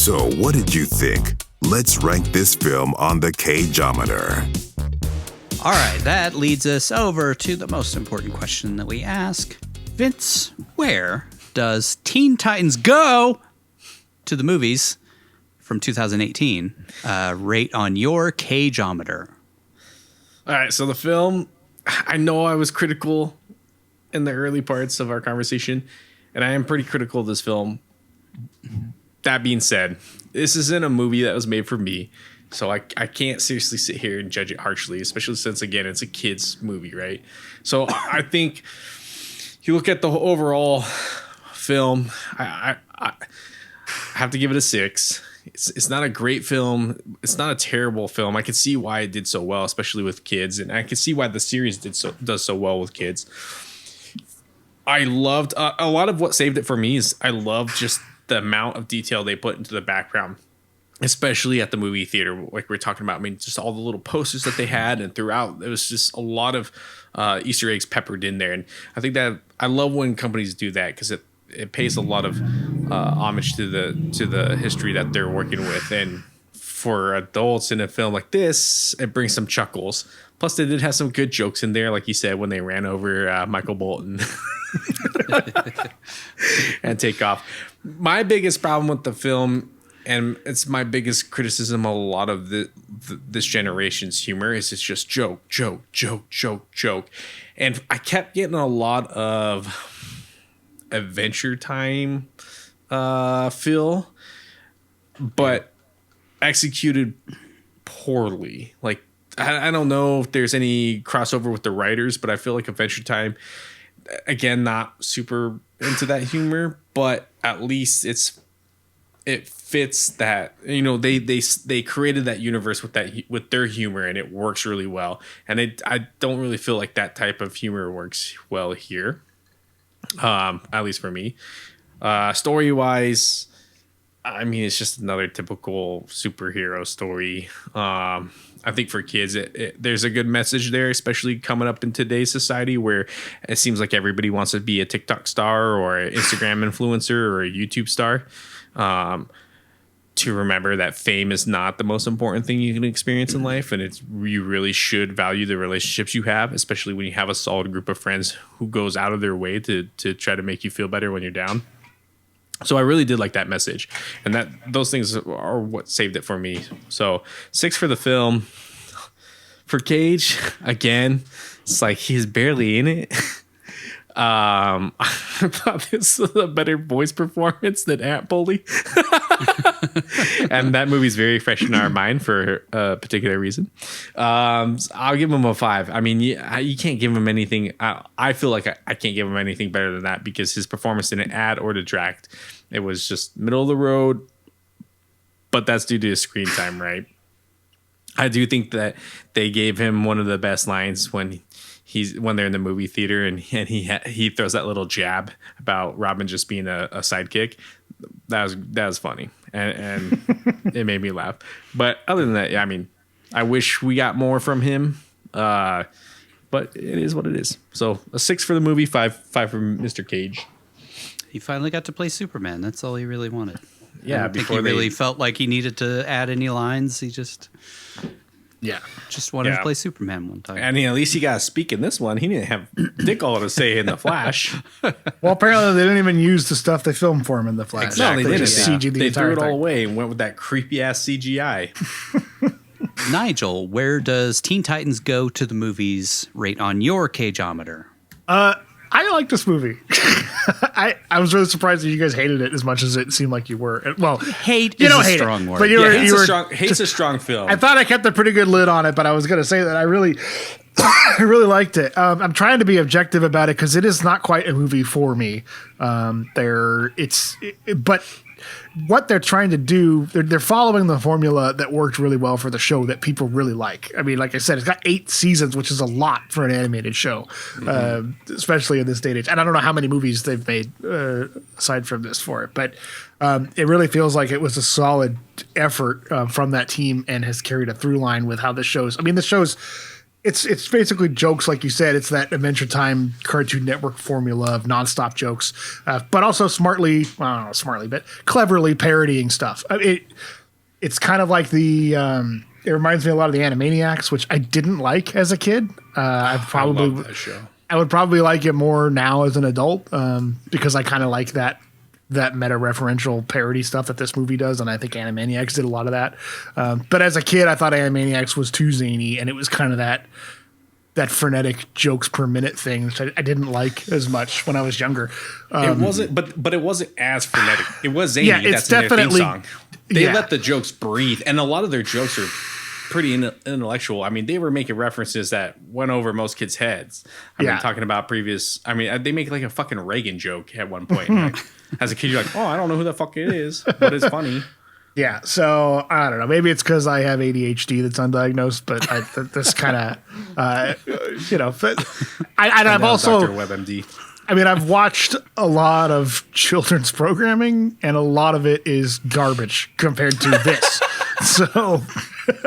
So, what did you think? Let's rank this film on the Cageometer. All right, that leads us over to the most important question that we ask. Vince, where does Teen Titans Go to the movies from 2018 rate on your Cageometer? All right, so the film, I know I was critical in the early parts of our conversation, and I am pretty critical of this film. That being said, this isn't a movie that was made for me, so I can't seriously sit here and judge it harshly, especially since, again, it's a kid's movie, right? So I think you look at the overall film, I have to give it a 6. It's not a great film. It's not a terrible film. I can see why it did so well, especially with kids, and I can see why the series does so well with kids. I loved a lot of what saved it for me is I loved just the amount of detail they put into the background, especially at the movie theater, like we're talking about. I mean, just all the little posters that they had, and throughout, it was just a lot of Easter eggs peppered in there. And I think that I love when companies do that because it pays a lot of homage to the history that they're working with. And for adults in a film like this, it brings some chuckles. Plus, they did have some good jokes in there, like you said, when they ran over Michael Bolton and take off. My biggest problem with the film, and it's my biggest criticism of a lot of this generation's humor, is it's just joke. And I kept getting a lot of Adventure Time feel, but executed poorly. Like, I don't know if there's any crossover with the writers, but I feel like Adventure Time, again, not super into that humor, but at least it fits that, you know, they created that universe with their humor, and it works really well. And I don't really feel like that type of humor works well here, at least for me. Story wise, I mean, it's just another typical superhero story. I think for kids, there's a good message there, especially coming up in today's society where it seems like everybody wants to be a TikTok star or an Instagram influencer or a YouTube star. To remember that fame is not the most important thing you can experience in life, and you really should value the relationships you have, especially when you have a solid group of friends who goes out of their way to try to make you feel better when you're down. So I really did like that message, and those things are what saved it for me. So 6 for the film. For Cage, again, it's like he's barely in it. I thought this was a better voice performance than Ant Bully. And that movie's very fresh in our mind for a particular reason. I'll give him a 5. I mean, you can't give him anything. I feel like I can't give him anything better than that because his performance didn't add or detract. It was just middle of the road, but that's due to his screen time, right? I do think that they gave him one of the best lines when they're in the movie theater and he throws that little jab about Robin just being a sidekick. That was funny and it made me laugh. But other than that, yeah, I mean, I wish we got more from him. But it is what it is. So a 6 for the movie, 5 for Mr. Cage. He finally got to play Superman. That's all he really wanted. Yeah, I don't think he really felt like he needed to add any lines. He just wanted to play Superman one time. And at least he got to speak in this one. He didn't have dick all to say in The Flash. Well, apparently they didn't even use the stuff they filmed for him in The Flash. Exactly. No, they just didn't. CG the they entire threw it thing. all away and went with that creepy ass CGI. Nigel, where does Teen Titans Go to the movies rate on your Cageometer? I like this movie. I was really surprised that you guys hated it as much as it seemed like you were. Well, hate is a strong word. But hate's a strong film. I thought I kept a pretty good lid on it, but I was going to say that I really liked it. I'm trying to be objective about it because it is not quite a movie for me. But what they're trying to do, they're following the formula that worked really well for the show that people really like. I mean, like I said, it's got 8 seasons, which is a lot for an animated show, especially in this day and age. And I don't know how many movies they've made aside from this for it, but it really feels like it was a solid effort from that team and has carried a through line with how this show's. I mean, the show's It's basically jokes, like you said. It's that Adventure Time Cartoon Network formula of nonstop jokes, but also smartly, well, I don't know, smartly, but cleverly parodying stuff. It's kind of like the. It reminds me a lot of the Animaniacs, which I didn't like as a kid. I love that show. I would probably like it more now as an adult because I kind of like that meta-referential parody stuff that this movie does, and I think Animaniacs did a lot of that. But as a kid, I thought Animaniacs was too zany, and it was kind of that frenetic jokes per minute thing, which I didn't like as much when I was younger. It wasn't, but it wasn't as frenetic. It was zany. Yeah, it's that's definitely in their theme song. They let the jokes breathe, and a lot of their jokes are pretty intellectual. I mean, they were making references that went over most kids' heads. I mean, talking about previous. I mean, they make like a fucking Reagan joke at one point. Like, as a kid, you're like, oh, I don't know who the fuck it is, but it's funny. Yeah, so I don't know. Maybe it's because I have ADHD that's undiagnosed, but this kind of, But I've also Dr. WebMD. I mean, I've watched a lot of children's programming, and a lot of it is garbage compared to this. So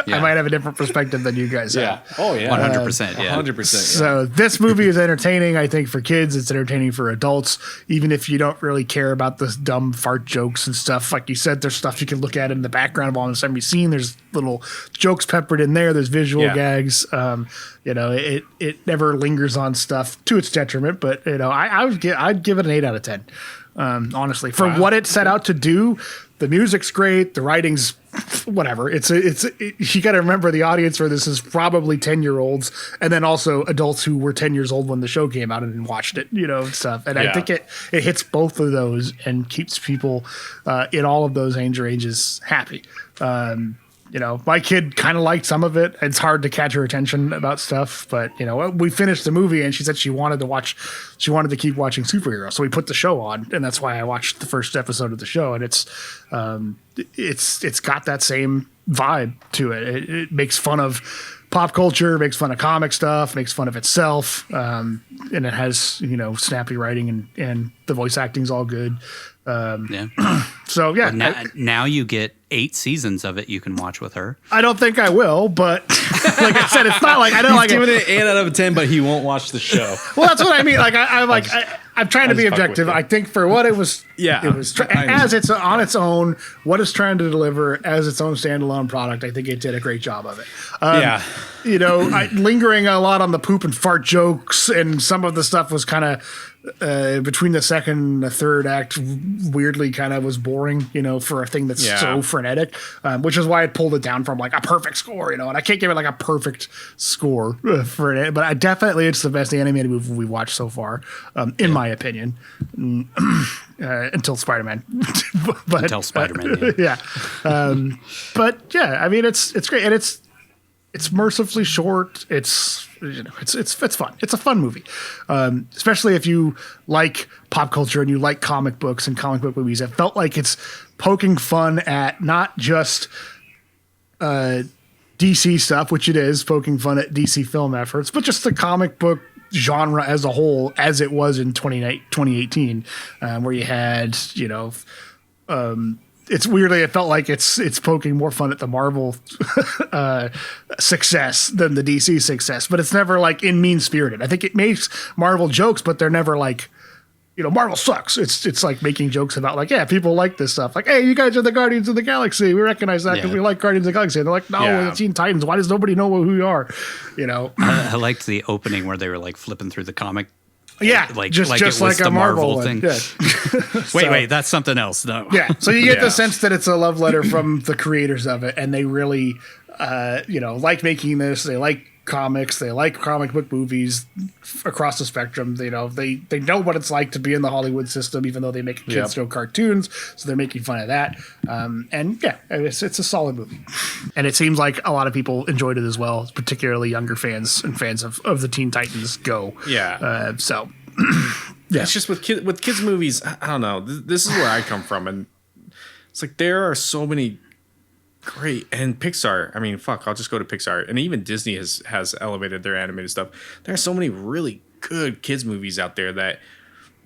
I might have a different perspective than you guys have. Oh, yeah. 100%. Yeah. 100%. So this movie is entertaining, I think, for kids. It's entertaining for adults, even if you don't really care about the dumb fart jokes and stuff. Like you said, there's stuff you can look at in the background of all the stuff you've seen. There's little jokes peppered in there. There's visual gags. It never lingers on stuff to its detriment. But I'd give it an 8 out of 10. Honestly, for what it set out to do. The music's great. The writing's whatever. You got to remember the audience for this is probably 10-year-olds, and then also adults who were 10 years old when the show came out and watched it, stuff. And I think it hits both of those and keeps people in all of those age ranges happy. My kid kind of liked some of it. It's hard to catch her attention about stuff, but we finished the movie and she said she wanted to keep watching superheroes. So we put the show on, and that's why I watched the first episode of the show. And it's got that same vibe to it. It makes fun of pop culture, makes fun of comic stuff, makes fun of itself. And it has, snappy writing and the voice acting's all good. So yeah. Now you get 8 seasons of it you can watch with her. I don't think I will, but like I said, it's not like I don't like giving it an 8 out of 10, but he won't watch the show. Well, that's what I mean. Like I'm trying to be objective. I think for what it was, it was as it's on its own, what it's trying to deliver as its own standalone product. I think it did a great job of it. Lingering a lot on the poop and fart jokes, and some of the stuff was kind of. Between the second and the third act, weirdly kind of was boring, for a thing that's so frenetic, which is why I pulled it down from like a perfect score, and I can't give it like a perfect score for it, but it's the best animated movie we've watched so far, in my opinion, until Spider-Man. Until Spider-Man, but yeah, I mean, it's great, and it's mercifully short. It's fun. It's a fun movie, especially if you like pop culture and you like comic books and comic book movies. It felt like it's poking fun at not just DC stuff, which it is, poking fun at DC film efforts, but just the comic book genre as a whole, as it was in 2018, where you had, it's weirdly, it felt like it's poking more fun at the Marvel success than the DC success, but it's never like in mean spirited. I think it makes Marvel jokes, but they're never like, Marvel sucks. It's like making jokes about like, yeah, people like this stuff. Like, hey, you guys are the Guardians of the Galaxy. We recognize that because we like Guardians of the Galaxy. And they're like, no, we're the Teen Titans. Why does nobody know who you are? I liked the opening where they were like flipping through the comic. Yeah, just it was like a the Marvel one. thing. Yeah. Wait, that's something else. No. Yeah, so you get the sense that it's a love letter from the creators of it, and they really, like making this. They like comics. They like comic book movies across the spectrum. They know what it's like to be in the Hollywood system, even though they make kids show cartoons. So they're making fun of that. And yeah, it's a solid movie. And it seems like a lot of people enjoyed it as well, particularly younger fans and fans of the Teen Titans Go. Yeah. Yeah, it's just with kids movies. I don't know. This is where I come from, and it's like there are so many great, and Pixar. I mean, fuck, I'll just go to Pixar, and even Disney has elevated their animated stuff. There are so many really good kids movies out there that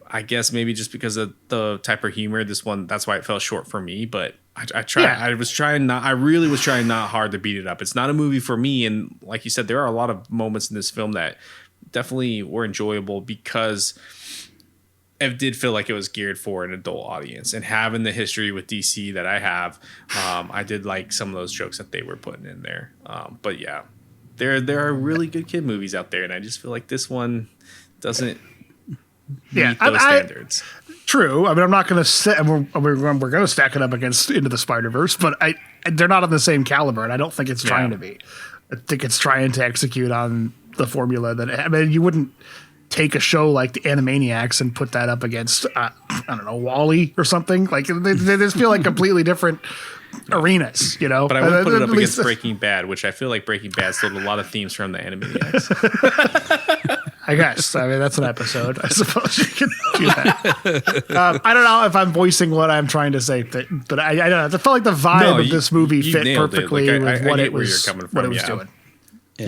I guess maybe just because of the type of humor, this one, that's why it fell short for me. But I try. Yeah. I really was trying not hard to beat it up. It's not a movie for me, and like you said, there are a lot of moments in this film that definitely were enjoyable because it did feel like it was geared for an adult audience. And having the history with DC that I have, I did like some of those jokes that they were putting in there. But yeah, there are really good kid movies out there, and I just feel like this one doesn't meet those standards. True. I mean, I'm not going to say we're going to stack it up against Into the Spider-Verse, but they're not on the same caliber, and I don't think it's trying to be. I think it's trying to execute on the formula that, I mean, you wouldn't take a show like the Animaniacs and put that up against, I don't know, Wall-E or something. Like they just feel like completely different arenas, you know. But I would put it up against Breaking Bad, which I feel like Breaking Bad stole a lot of themes from the Animaniacs. I guess. I mean, that's an episode. I suppose you can do that. I don't know if I'm voicing what I'm trying to say, but I don't know. I felt like the vibe of this movie fit perfectly with what it was doing. So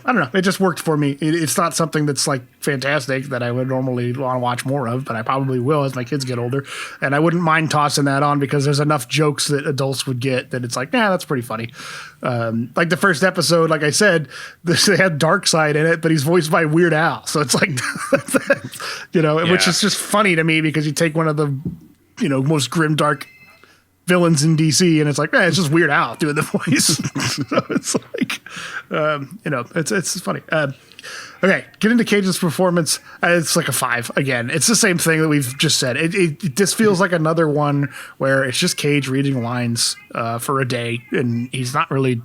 I don't know. It just worked for me. It's not something that's like fantastic that I would normally want to watch more of, but I probably will as my kids get older. And I wouldn't mind tossing that on because there's enough jokes that adults would get that it's like, that's pretty funny. Like the first episode, like I said, they had Darkseid in it, but he's voiced by Weird Al. So it's like, which is just funny to me because you take one of the, most grimdark villains in DC, and it's like, it's just Weird Al doing the voice. So it's like, it's funny. Okay, get into Cage's performance. It's like a 5 again. It's the same thing that we've just said. It just feels like another one where it's just Cage reading lines for a day, and he's not really.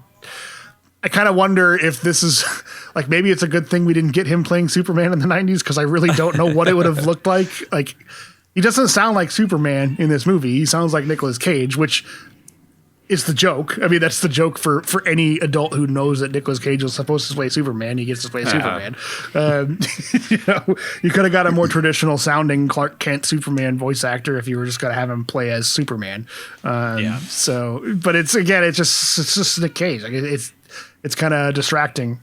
I kind of wonder if this is like maybe it's a good thing we didn't get him playing Superman in the 90s because I really don't know what it would have looked like. Like. He doesn't sound like Superman in this movie. He sounds like Nicolas Cage, which is the joke. I mean, that's the joke for any adult who knows that Nicolas Cage was supposed to play Superman. He gets to play Superman. You could have got a more traditional sounding Clark Kent Superman voice actor if you were just going to have him play as Superman. So, but it's just Nick Cage. Like it's kind of distracting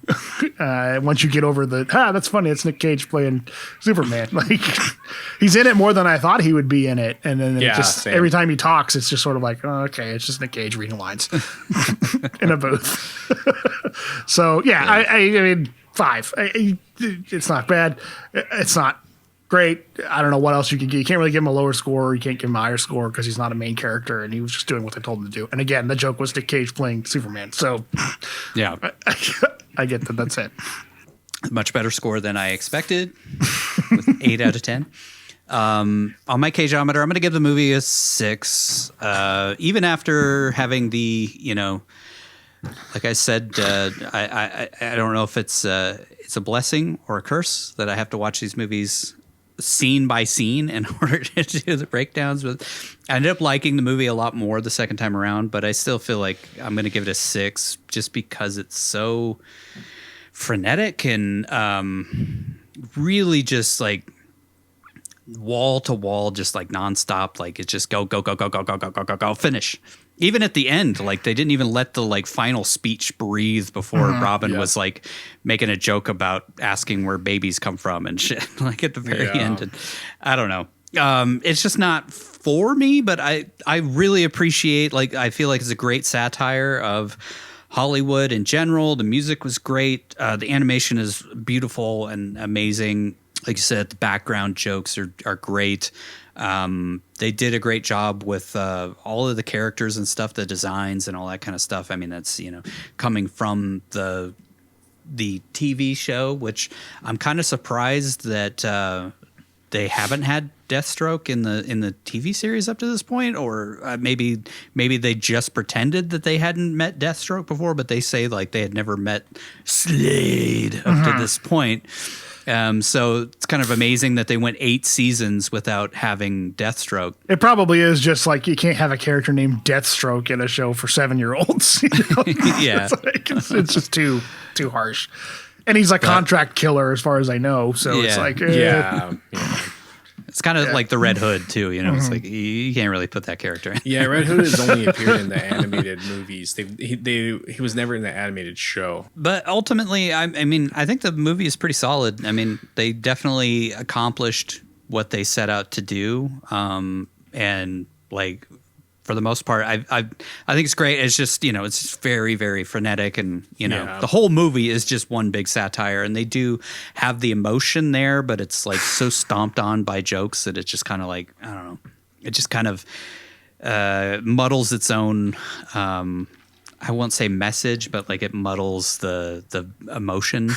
once you get over that's funny. It's Nick Cage playing Superman. Like he's in it more than I thought he would be in it. And then every time he talks, it's just sort of like, oh, okay, it's just Nick Cage reading lines in a booth. So I mean, 5. It's not bad. It's not great. I don't know what else you can get. You can't really give him a lower score. You can't give him a higher score because he's not a main character and he was just doing what they told him to do. And again, the joke was Nick Cage playing Superman. So yeah, I get that. That's it. Much better score than I expected with 8 out of 10. On my Cageometer, I'm going to give the movie a 6. Even after having the, like I said, I don't know if it's a blessing or a curse that I have to watch these movies scene by scene in order to do the breakdowns. But I ended up liking the movie a lot more the second time around, but I still feel like I'm going to give it a 6 just because it's so frenetic and really just like wall to wall, just like nonstop. Like it's just go, finish. Even at the end, like they didn't even let the like final speech breathe before Robin was like making a joke about asking where babies come from and shit. Like at the very end, and I don't know. It's just not for me, but I really appreciate. Like I feel like it's a great satire of Hollywood in general. The music was great. The animation is beautiful and amazing. Like you said, the background jokes are great. They did a great job with all of the characters and stuff, the designs and all that kind of stuff. I mean, that's coming from the TV show, which I'm kind of surprised that they haven't had Deathstroke in the TV series up to this point, or maybe they just pretended that they hadn't met Deathstroke before, but they say like they had never met Slade up to this point. So it's kind of amazing that they went 8 seasons without having Deathstroke. It probably is just like you can't have a character named Deathstroke in a show for 7-year-olds. Yeah, it's just too harsh. And he's a contract killer, as far as I know. So it's like, It's kind of like the Red Hood too, It's like you can't really put that character in. Yeah, Red Hood has only appeared in the animated movies. He was never in the animated show. But ultimately, I mean, I think the movie is pretty solid. I mean, they definitely accomplished what they set out to do, and like for the most part, I think it's great. It's just, it's very, very frenetic, and Yeah. the whole movie is just one big satire, and they do have the emotion there, but it's like so stomped on by jokes that it's just kind of like, I don't know, it just kind of muddles its own. I won't say message, but like it muddles the emotion.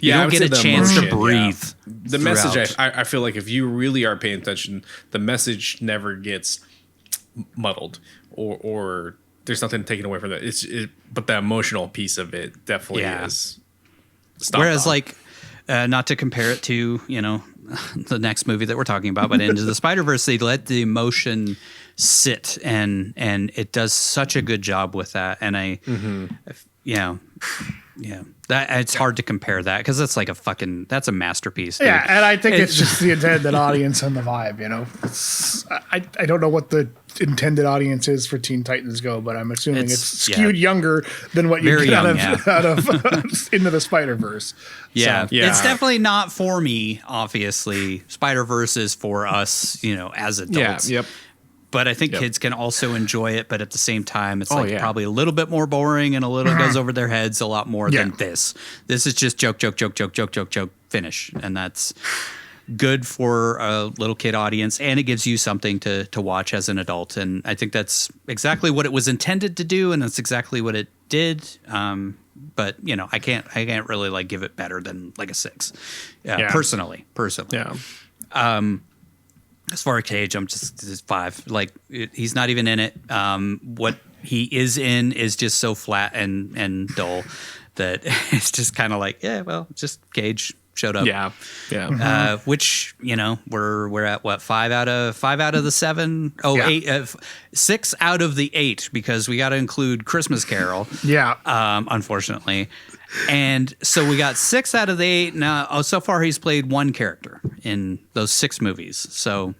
You don't get a chance to breathe. Yeah. The message, I feel like if you really are paying attention, the message never gets muddled or there's nothing taken away from that. But the emotional piece of it definitely is. Whereas like, not to compare it to, the next movie that we're talking about, but Into the Spider-Verse, they let the emotion sit and it does such a good job with that. And that it's hard to compare that because that's like that's a masterpiece. Dude. Yeah, and I think it's just the intended audience and the vibe. I don't know what the intended audience is for Teen Titans Go, but I'm assuming it's skewed younger than what you Very get young, out of Into the Spider-Verse. Yeah. So, It's definitely not for me. Obviously, Spider-Verse is for us, as adults. Yeah. Yep. But I think kids can also enjoy it. But at the same time, it's probably a little bit more boring and a little goes over their heads a lot more than this. This is just joke, finish. And that's good for a little kid audience. And it gives you something to watch as an adult. And I think that's exactly what it was intended to do. And that's exactly what it did. But I can't really like give it better than like a 6. Personally. Yeah. As far as Cage, I'm just 5. Like he's not even in it. What he is in is just so flat and dull that it's just kind of like, just Cage showed up. Yeah. Which we're at what 5 out of the 7. 8. 6 out of the 8 because we got to include Christmas Carol. Unfortunately. And so we got 6 out of the 8. Now, so far he's played one character in those 6 movies. So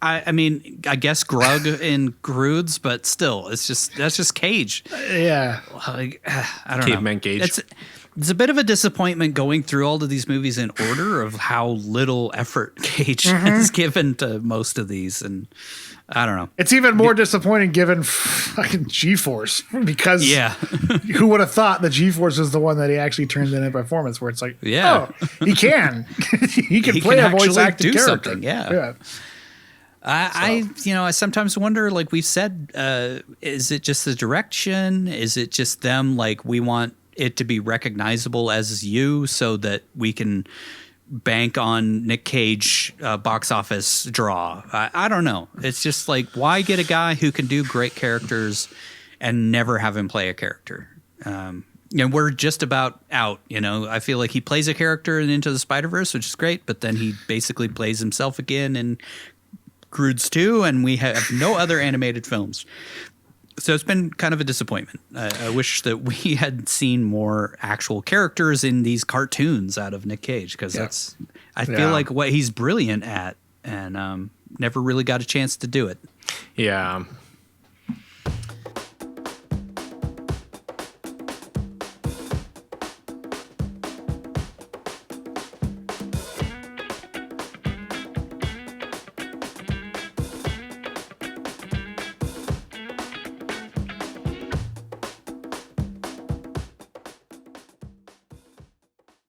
I mean, I guess Grug in Groods, but still, that's just Cage. Like, I don't know. Caveman Cage. It's a bit of a disappointment going through all of these movies in order of how little effort Cage has given to most of these, and I don't know. It's even more disappointing given fucking G-Force because who would have thought that G-Force is the one that he actually turned in a performance where it's like, he can he can play a voice acting character. I sometimes wonder, like we've said, is it just the direction? Is it just them? Like we want it to be recognizable as you so that we can bank on Nick Cage box office draw. I don't know. It's just like, why get a guy who can do great characters and never have him play a character? We're just about out. I feel like he plays a character in Into the Spider-Verse, which is great, but then he basically plays himself again in Croods 2, and we have no other animated films. So it's been kind of a disappointment. I wish that we had seen more actual characters in these cartoons out of Nick Cage because I feel like what he's brilliant at and never really got a chance to do it. Yeah.